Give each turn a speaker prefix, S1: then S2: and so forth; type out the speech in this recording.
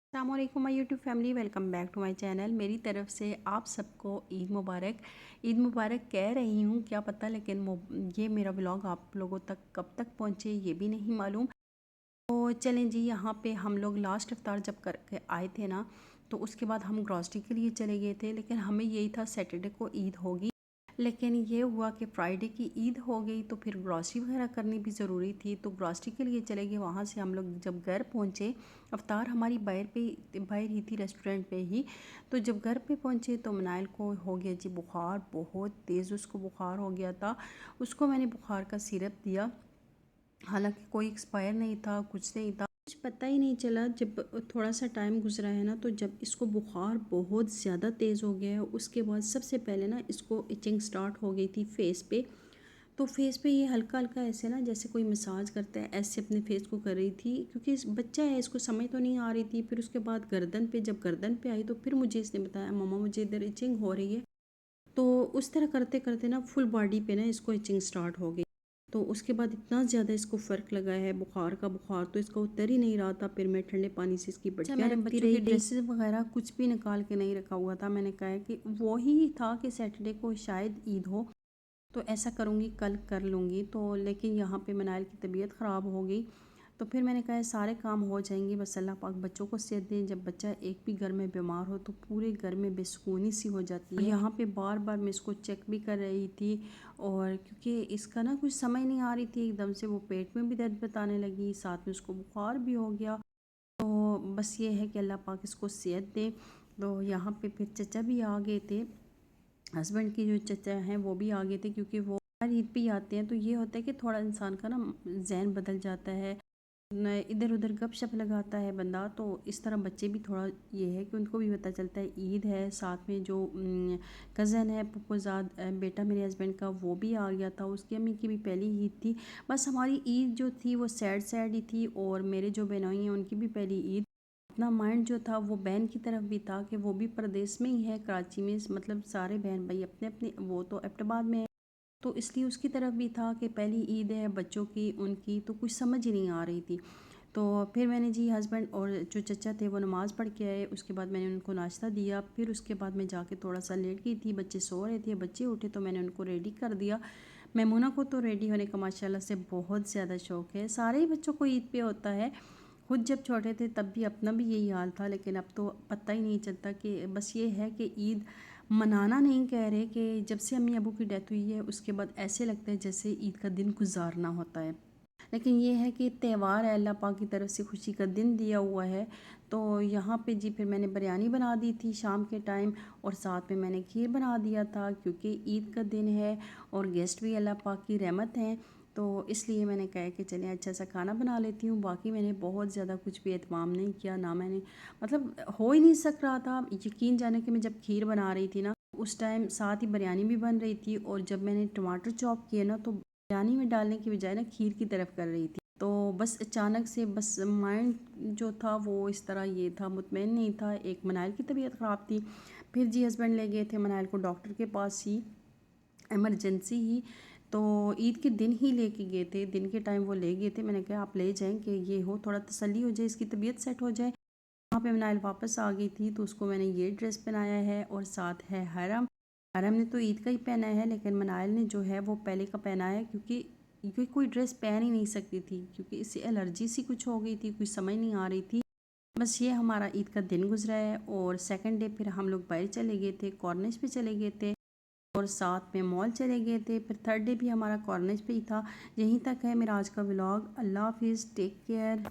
S1: अस्सलामुअलैकुम my YouTube family, welcome back to my channel. मेरी तरफ से आप सबको ईद मुबारक। ईद मुबारक कह रही हूँ, क्या पता लेकिन ये मेरा व्लॉग आप लोगों तक कब तक पहुँचे ये भी नहीं मालूम। तो चलें जी, यहाँ पे हम लोग लास्ट इफ्तार जब करके आए थे ना, तो उसके बाद हम ग्रॉसरी के लिए चले गए थे। लेकिन हमें यही था सैटरडे को ईद होगी, लेकिन ये हुआ कि फ्राइडे की ईद हो गई, तो फिर ग्रॉसरी वगैरह करनी भी ज़रूरी थी, तो ग्रॉसरी के लिए चले गए। वहाँ से हम लोग जब घर पहुँचे, अफ्तार हमारी बाहर ही थी, रेस्टोरेंट पे ही। तो जब घर पे पहुँचे तो मनाइल को हो गया जी बुखार, बहुत तेज़ उसको बुखार हो गया था। उसको मैंने बुखार का सिरप दिया, हालांकि कोई एक्सपायर नहीं था, कुछ नहीं था, कुछ पता ही नहीं चला। जब थोड़ा सा टाइम गुजरा है ना, तो जब इसको बुखार बहुत ज़्यादा तेज़ हो गया है, उसके बाद सबसे पहले ना इसको इचिंग स्टार्ट हो गई थी फेस पे। तो फेस पे ये हल्का हल्का ऐसे ना जैसे कोई मसाज करता है, ऐसे अपने फेस को कर रही थी, क्योंकि इस बच्चा है, इसको समझ तो नहीं आ रही थी। फिर उसके बाद गर्दन पे, जब गर्दन पे आई तो फिर मुझे इसने बताया, मम्मा मुझे इधर इचिंग हो रही है। तो उस तरह करते करते ना फुल बॉडी पे ना इसको इचिंग स्टार्ट हो गई। तो उसके बाद इतना ज़्यादा इसको फ़र्क लगा है, बुखार का बुखार तो इसका उतर ही नहीं रहा था। फिर मैं ठंडे पानी से इसकी बट्टियाँ रखती बच्चों की ड्रेसेस वगैरह कुछ भी निकाल के नहीं रखा हुआ था। मैंने कहा कि वो ही था कि सैटरडे को शायद ईद हो, तो ऐसा करूँगी, कल कर लूँगी। तो लेकिन यहाँ पे मनाइल की तबीयत ख़राब हो गई, तो फिर मैंने कहा सारे काम हो जाएंगे, बस अल्लाह पाक बच्चों को सेहत दें। जब बच्चा एक भी घर में बीमार हो तो पूरे घर में बेसुकूनी सी हो जाती है। यहाँ पे बार बार मैं इसको चेक भी कर रही थी, और क्योंकि इसका ना कुछ समझ नहीं आ रही थी, एकदम से वो पेट में भी दर्द बताने लगी, साथ में उसको बुखार भी हो गया। तो बस ये है कि अल्लाह पाक इसको सेहत दे। तो यहाँ पे फिर चचा भी आ गए थे, हस्बैंड की जो चचा हैं वो भी आ गए थे, क्योंकि वो हर ईद पे ही आते हैं। तो ये होता है कि थोड़ा इंसान का ना जहन बदल जाता है, इधर उधर गपशप लगाता है बंदा। तो इस तरह बच्चे भी थोड़ा ये है कि उनको भी पता चलता है ईद है। साथ में जो कज़न है पुप्पोज़ाद बेटा मेरे हस्बैंड का, वो भी आ गया था, उसकी अम्मी की भी पहली ईद थी। बस हमारी ईद जो थी वो सैड सैड ही थी, और मेरे जो बहनोई हैं उनकी भी पहली ईद। अपना माइंड जो था वो बहन की तरफ भी था कि वो भी प्रदेश में ही है, कराची में, मतलब सारे बहन भाई अपने अपने, वो तो एबटाबाद में है, तो इसलिए उसकी तरफ भी था कि पहली ईद है बच्चों की, उनकी तो कुछ समझ ही नहीं आ रही थी। तो फिर मैंने जी, हस्बैंड और जो चचा थे वो नमाज़ पढ़ के आए, उसके बाद मैंने उनको नाश्ता दिया। फिर उसके बाद मैं जाके थोड़ा सा लेट गई थी, बच्चे सो रहे थे, बच्चे उठे तो मैंने उनको रेडी कर दिया। मैमूना को तो रेडी होने का माशाल्लाह से बहुत ज़्यादा शौक़ है, सारे ही बच्चों को ईद पे होता है। खुद जब छोटे थे तब भी अपना भी यही हाल था, लेकिन अब तो पता ही नहीं चलता। कि बस ये है कि ईद मनाना नहीं कह रहे, कि जब से अम्मी अबू की डेथ हुई है उसके बाद ऐसे लगता है जैसे ईद का दिन गुजारना होता है। लेकिन ये है कि त्यौहार है, अल्लाह पाक की तरफ से खुशी का दिन दिया हुआ है। तो यहाँ पे जी फिर मैंने बिरयानी बना दी थी शाम के टाइम, और साथ में मैंने खीर बना दिया था, क्योंकि ईद का दिन है और गेस्ट भी अल्लाह पाक की रहमत हैं। तो इसलिए मैंने कहा कि चलें अच्छा सा खाना बना लेती हूँ। बाकी मैंने बहुत ज़्यादा कुछ भी एहतमाम नहीं किया, ना मैंने, मतलब हो ही नहीं सक रहा था। यकीन जाने कि मैं जब खीर बना रही थी ना, उस टाइम साथ ही बिरयानी भी बन रही थी, और जब मैंने टमाटर चॉप किए ना, तो बिरयानी में डालने की बजाय ना खीर की तरफ कर रही थी। तो बस अचानक से बस माइंड जो था वो इस तरह ये था, मुतमईन नहीं था। एक मनाइल की तबीयत ख़राब थी, फिर जी हस्बैंड ले गए थे मनाइल को डॉक्टर के पास ही, इमरजेंसी ही। तो ईद के दिन ही लेके गए थे, दिन के टाइम वो ले गए थे। मैंने कहा आप ले जाएं कि ये हो, थोड़ा तसल्ली हो जाए, इसकी तबीयत सेट हो जाए। वहाँ पे मनाइल वापस आ गई थी, तो उसको मैंने ये ड्रेस पहनाया है, और साथ है हरम। हरम ने तो ईद का ही पहना है, लेकिन मनाइल ने जो है वो पहले का पहना है, क्योंकि कोई ड्रेस पहन ही नहीं सकती थी, क्योंकि इससे एलर्जी सी कुछ हो गई थी, कुछ समझ नहीं आ रही थी। बस ये हमारा ईद का दिन गुजरा है। और सेकंड डे फिर हम लोग बाहर चले गए थे, कॉर्निश पे चले गए थे, और साथ में मॉल चले गए थे। फिर थर्ड डे भी हमारा कॉर्निश पे ही था। यहीं तक है मेरा आज का व्लॉग। अल्लाह हाफिज़, टेक केयर।